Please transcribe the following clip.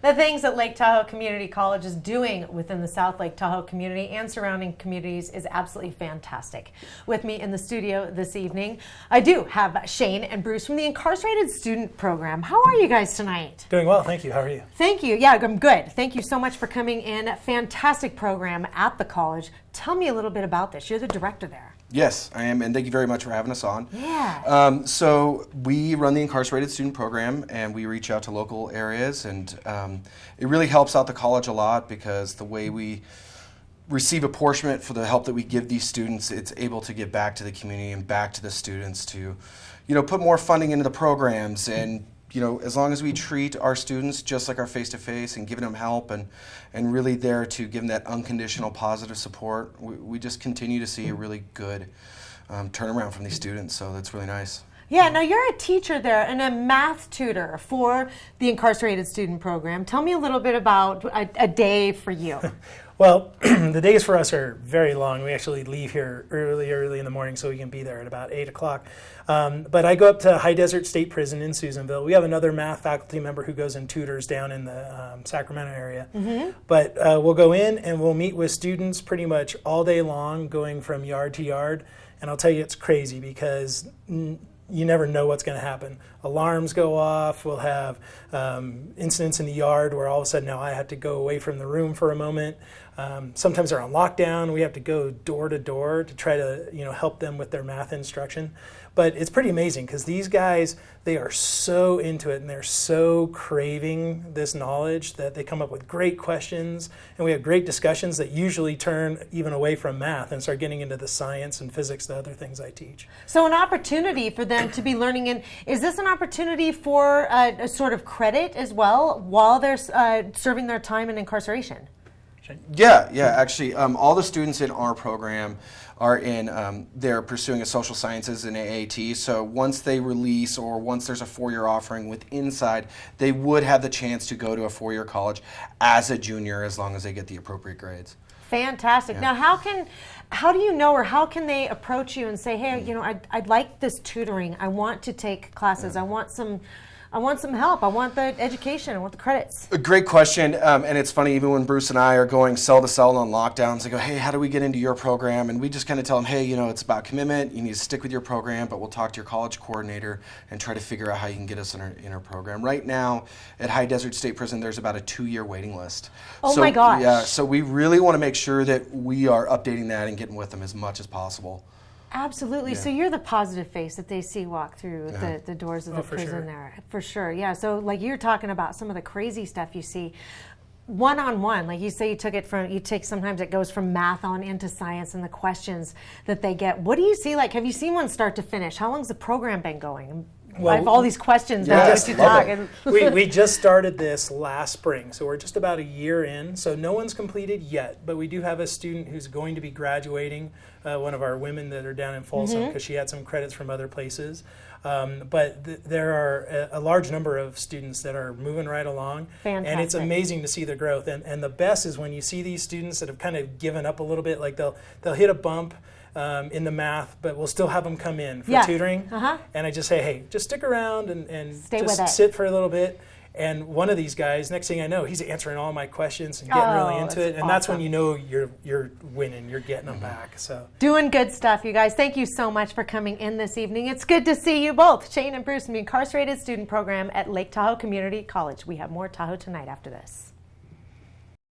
the things that Lake Tahoe Community College is doing within the South Lake Tahoe community and surrounding communities is absolutely fantastic. With me in the studio this evening, I do have Shane and Bruce from the Incarcerated Student Program. How are you guys tonight? Doing well, thank you. How are you? Thank you. Yeah, I'm good. Thank you so much for coming in. Fantastic program at the college. Tell me a little bit about this. You're the director there. Yes, I am, and thank you very much for having us on. Yeah. So we run the Incarcerated Student Program, and we reach out to local areas, and it really helps out the college a lot because the way we receive apportionment for the help that we give these students, it's able to give back to the community and back to the students to, put more funding into the programs. And as long as we treat our students just like our face-to-face and giving them help and really there to give them that unconditional positive support, we just continue to see a really good turnaround from these students, so that's really nice. Yeah, now you're a teacher there and a math tutor for the Incarcerated Student Program. Tell me a little bit about a day for you. Well, the days for us are very long. We actually leave here early in the morning so we can be there at about 8 o'clock. But I go up to High Desert State Prison in Susanville. We have another math faculty member who goes and tutors down in the Sacramento area. Mm-hmm. But we'll go in and we'll meet with students pretty much all day long, going from yard to yard. And I'll tell you, it's crazy because you never know what's going to happen. Alarms go off. We'll have incidents in the yard where all of a sudden now I have to go away from the room for a moment. Sometimes they're on lockdown. We have to go door to door to try to help them with their math instruction. But it's pretty amazing because these guys, they are so into it and they're so craving this knowledge that they come up with great questions, and we have great discussions that usually turn even away from math and start getting into the science and physics, the other things I teach. So an opportunity for them to be learning, and is this an opportunity for a sort of credit as well while they're serving their time in incarceration? Yeah, actually, all the students in our program are they're pursuing a social sciences and AAT, so once they release or once there's a four-year offering with Inside, they would have the chance to go to a four-year college as a junior as long as they get the appropriate grades. Fantastic. Yeah. Now, how do you know, or how can they approach you and say, hey, I'd like this tutoring, I want to take classes, I want some help. I want the education. I want the credits. A great question. And it's funny, even when Bruce and I are going cell to cell on lockdowns, they go, hey, how do we get into your program? And we just kind of tell them, hey, it's about commitment. You need to stick with your program, but we'll talk to your college coordinator and try to figure out how you can get us in our program. Right now at High Desert State Prison, there's about a 2-year waiting list. Oh my gosh. Yeah, so we really want to make sure that we are updating that and getting with them as much as possible. Absolutely. Yeah. So you're the positive face that they see walk through the doors of the prison there. For sure. Yeah. So like you're talking about some of the crazy stuff you see one-on-one, like you say, sometimes it goes from math on into science and the questions that they get. What do you see? Like, have you seen one start to finish? How long's the program been going? Well, I have all these questions. Yes, we just started this last spring, so we're just about a year in. So no one's completed yet, but we do have a student who's going to be graduating, one of our women that are down in Folsom, because she had some credits from other places. But there are a large number of students that are moving right along. Fantastic. And it's amazing to see the growth. And the best is when you see these students that have kind of given up a little bit, like they'll hit a bump in the math, but we'll still have them come in for tutoring. And I just say, hey, just stick around and just sit for a little bit. And one of these guys, next thing I know, he's answering all my questions and getting really into it. And awesome. That's when you know you're winning, you're getting them back. So doing good stuff, you guys. Thank you so much for coming in this evening. It's good to see you both, Shane and Bruce, from the Incarcerated Student Program at Lake Tahoe Community College. We have more Tahoe Tonight after this.